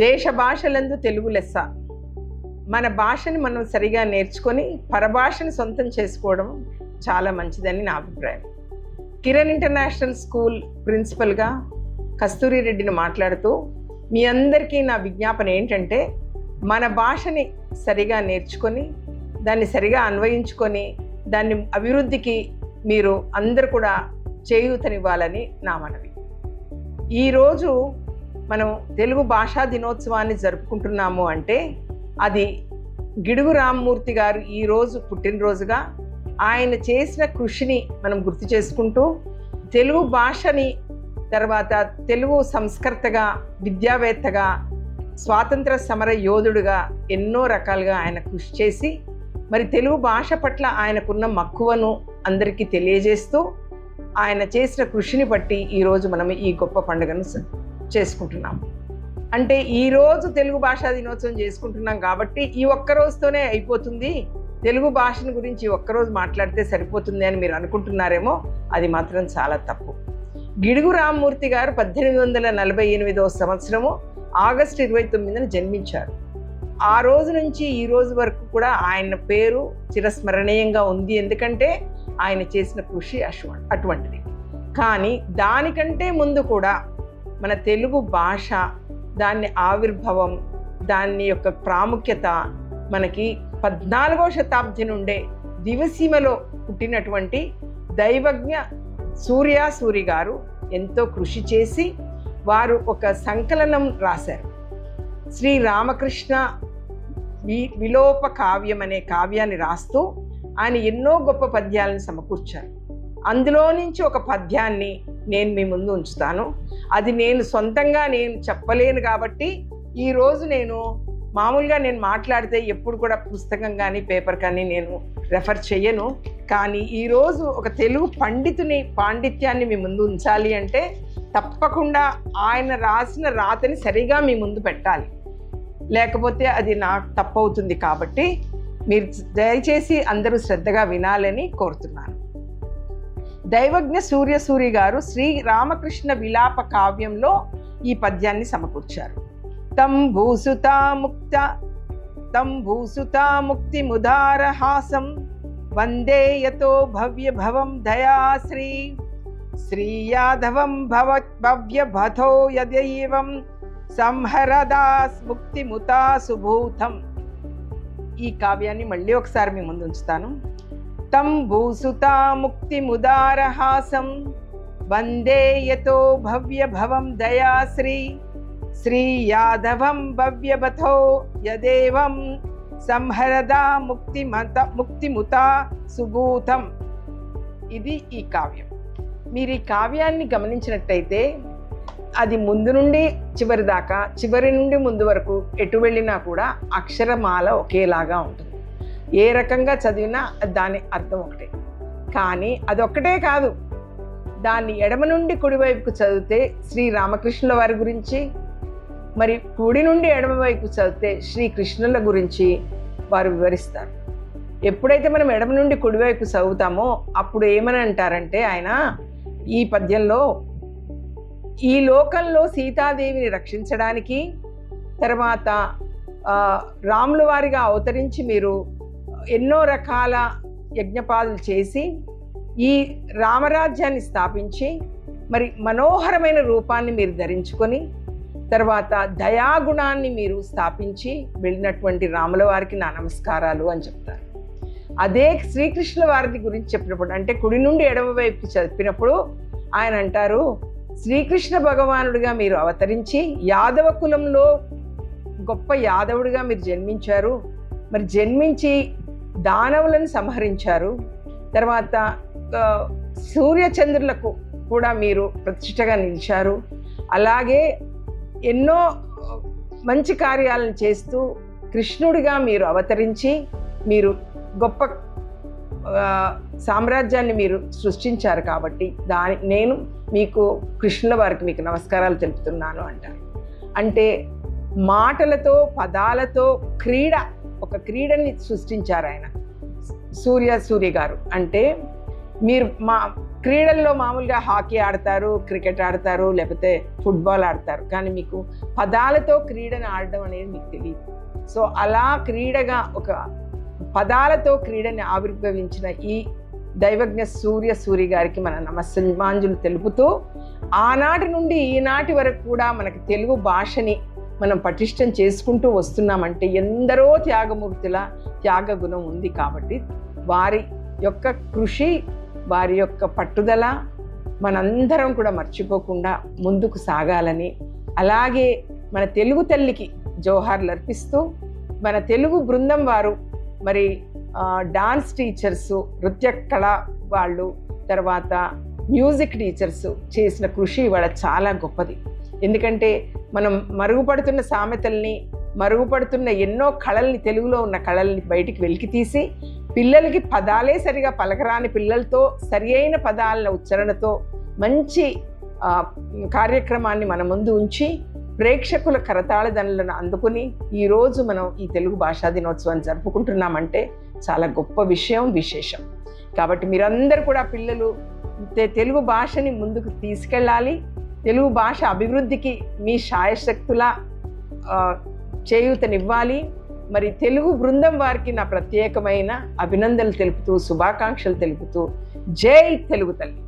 దేశ భాషలందు తెలుగు లెస్స. మన భాషని మనం సరిగా నేర్చుకొని పరభాషని సొంతం చేసుకోవడం చాలా మంచిదని నా అభిప్రాయం. కిరణ్ ఇంటర్నేషనల్ స్కూల్ ప్రిన్సిపల్గా కస్తూరి రెడ్డిని మాట్లాడుతూ మీ అందరికీ నా విజ్ఞాపన ఏంటంటే, మన భాషని సరిగా నేర్చుకొని దాన్ని సరిగా అన్వయించుకొని దాన్ని అభివృద్ధికి మీరు అందరూ కూడా చేయూతనివ్వాలని నా మనవి. ఈరోజు మనం తెలుగు భాషా దినోత్సవాన్ని జరుపుకుంటున్నాము అంటే అది గిడుగు రామ్మూర్తి గారు ఈరోజు పుట్టినరోజుగా ఆయన చేసిన కృషిని మనం గుర్తు చేసుకుంటూ తెలుగు భాషని, తర్వాత తెలుగు సంస్కర్తగా, విద్యావేత్తగా, స్వాతంత్ర సమర యోధుడుగా ఎన్నో రకాలుగా ఆయన కృషి చేసి మరి తెలుగు భాష పట్ల ఆయనకున్న మక్కువను అందరికీ తెలియజేస్తూ ఆయన చేసిన కృషిని బట్టి ఈరోజు మనం ఈ గొప్ప పండుగను చేసుకుంటున్నాం. అంటే ఈరోజు తెలుగు భాషా దినోత్సవం చేసుకుంటున్నాం కాబట్టి ఈ ఒక్క రోజుతోనే అయిపోతుంది, తెలుగు భాషను గురించి ఒక్కరోజు మాట్లాడితే సరిపోతుంది అని మీరు అనుకుంటున్నారేమో, అది మాత్రం చాలా తప్పు. గిడుగు రామ్మూర్తి గారు 1848వ సంవత్సరము ఆగస్టు 29న జన్మించారు. ఆ రోజు నుంచి ఈ రోజు వరకు కూడా ఆయన పేరు చిరస్మరణీయంగా ఉంది. ఎందుకంటే ఆయన చేసిన కృషి అటువంటిది. కానీ దానికంటే ముందు కూడా మన తెలుగు భాష, దాని ఆవిర్భావం, దాని యొక్క ప్రాముఖ్యత మనకి 14వ శతాబ్ది నుండే దివసీమలో పుట్టినటువంటి దైవజ్ఞ సూర్యాసూరి గారు ఎంతో కృషి చేసి వారు ఒక సంకలనం రాశారు. శ్రీ రామకృష్ణ విలోప కావ్యం అనే కావ్యాన్ని రాస్తూ ఆయన ఎన్నో గొప్ప పద్యాలను సమకూర్చారు. అందులో నుంచి ఒక పద్యాన్ని నేను మీ ముందు ఉంచుతాను. అది నేను సొంతంగా చెప్పలేను కాబట్టి ఈరోజు మామూలుగా నేను మాట్లాడితే ఎప్పుడు కూడా పుస్తకం కానీ పేపర్ కానీ నేను రెఫర్ చేయను. కానీ ఈరోజు ఒక తెలుగు పండితుని పాండిత్యాన్ని మీ ముందు ఉంచాలి అంటే తప్పకుండా ఆయన రాసిన రాతని సరిగా మీ ముందు పెట్టాలి, లేకపోతే అది నాకు తప్పవుతుంది. కాబట్టి మీరు దయచేసి అందరూ శ్రద్ధగా వినాలని కోరుతున్నాను. దైవజ్ఞ సూర్యసూరి గారు శ్రీ రామకృష్ణ విలాప కావ్యంలో ఈ పద్యాన్ని సమకూర్చారు. తంభూసుతా ముక్తి ముదారహాసం వందే యతో భవ్య భవం దయాశ్రీ శ్రీయాధవం భవ్య భథో యదైవం సంహరదాస్ ముక్తి ముతా సుభూతం. ఈ కావ్యాన్ని మళ్ళీ ఒకసారి మీ ముందు ఉంచుతాను. తంభూసుతా ముక్తి ముదారహాసం వందే యతో భవ్య భవం దయాశ్రీ శ్రీయాధవం భవ్యభథో యదేవం సంహరదా ముక్తిముతా సుభూతం. ఇది ఈ కావ్యం. మీరు ఈ కావ్యాన్ని గమనించినట్టయితే అది ముందు నుండి చివరి దాకా, చివరి నుండి ముందు వరకు ఎటు వెళ్ళినా కూడా అక్షరమాల ఒకేలాగా ఉంటుంది. ఏ రకంగా చదివినా దాని అర్థం ఒకటే. కానీ అదొక్కటే కాదు, దాన్ని ఎడమ నుండి కుడివైపుకు చదివితే శ్రీ రామకృష్ణుల వారి గురించి, మరి కుడి నుండి ఎడమ వైపు చదివితే శ్రీకృష్ణుల గురించి వారు వివరిస్తారు. ఎప్పుడైతే మనం ఎడమ నుండి కుడివైపు చదువుతామో అప్పుడు ఏమని అంటారంటే ఆయన ఈ పద్యంలో, ఈ లోకంలో సీతాదేవిని రక్షించడానికి, తర్వాత రాముల వారిగా అవతరించి మీరు ఎన్నో రకాల యజ్ఞపాదులు చేసి ఈ రామరాజ్యాన్ని స్థాపించి మరి మనోహరమైన రూపాన్ని మీరు ధరించుకొని తర్వాత దయాగుణాన్ని మీరు స్థాపించి వెళ్ళినటువంటి రాముల వారికి నా నమస్కారాలు అని చెప్తారు. అదే శ్రీకృష్ణ వారి గురించి చెప్పినప్పుడు, అంటే కుడి నుండి ఎడమ వైపుకి చెప్పినప్పుడు ఆయన అంటారు, శ్రీకృష్ణ భగవానుడిగా మీరు అవతరించి యాదవ కులంలో గొప్ప యాదవుడిగా మీరు జన్మించారు. మరి జన్మించి దానవులను సంహరించారు. తర్వాత సూర్యచంద్రులకు కూడా మీరు ప్రతిష్టగా నిలిచారు. అలాగే ఎన్నో మంచి కార్యాలను చేస్తూ కృష్ణుడిగా మీరు అవతరించి మీరు గొప్ప సామ్రాజ్యాన్ని మీరు సృష్టించారు. కాబట్టి నేను మీకు కృష్ణుల వారికి మీకు నమస్కారాలు తెలుపుతున్నాను అంటారు. అంటే మాటలతో, పదాలతో ఒక క్రీడని సృష్టించారు ఆయన సూర్య గారు. అంటే మీరు క్రీడల్లో మామూలుగా హాకీ ఆడతారు, క్రికెట్ ఆడతారు, లేకపోతే ఫుట్బాల్ ఆడతారు, కానీ మీకు పదాలతో క్రీడను ఆడడం అనేది మీకు తెలియదు. సో అలా క్రీడగా ఒక పదాలతో క్రీడని ఆవిర్భవించిన ఈ దైవజ్ఞ సూరి గారికి మన నమస్సమాంజులు తెలుపుతూ, ఆనాటి నుండి ఈనాటి వరకు కూడా మనకి తెలుగు భాషని మనం పటిష్టం చేసుకుంటూ వస్తున్నామంటే ఎందరో త్యాగమూర్తుల త్యాగ గుణం ఉంది. కాబట్టి వారి యొక్క కృషి, వారి యొక్క పట్టుదల మనందరం కూడా మర్చిపోకుండా ముందుకు సాగాలని, అలాగే మన తెలుగు తల్లికి జోహార్లు అర్పిస్తూ, మన తెలుగు బృందం వారు మరి డాన్స్ టీచర్సు, నృత్య కళ వాళ్ళు, తర్వాత మ్యూజిక్ టీచర్సు చేసిన కృషి ఇవాళ చాలా గొప్పది. ఎందుకంటే మనం మరుగుపడుతున్న సామెతల్ని, మరుగుపడుతున్న ఎన్నో కళల్ని, తెలుగులో ఉన్న కళల్ని బయటికి వెలికి తీసి పిల్లలకి పదాలే సరిగా పలకరాని పిల్లలతో సరి అయిన పదాల ఉచ్చారణతో మంచి కార్యక్రమాన్ని మన ముందు ఉంచి ప్రేక్షకుల కరతాళ దండలను అందుకుని ఈరోజు మనం ఈ తెలుగు భాషా దినోత్సవాన్ని జరుపుకుంటున్నామంటే చాలా గొప్ప విషయం, విశేషం. కాబట్టి మీరందరూ కూడా పిల్లలు తెలుగు భాషని ముందుకు తీసుకెళ్ళాలి. తెలుగు భాష అభివృద్ధికి మీ శాయశక్తులా చేయూతనివ్వాలి. మరి తెలుగు బృందం వారికి నా ప్రత్యేకమైన అభినందనలు తెలుపుతూ, శుభాకాంక్షలు తెలుపుతూ, జై తెలుగు తల్లి.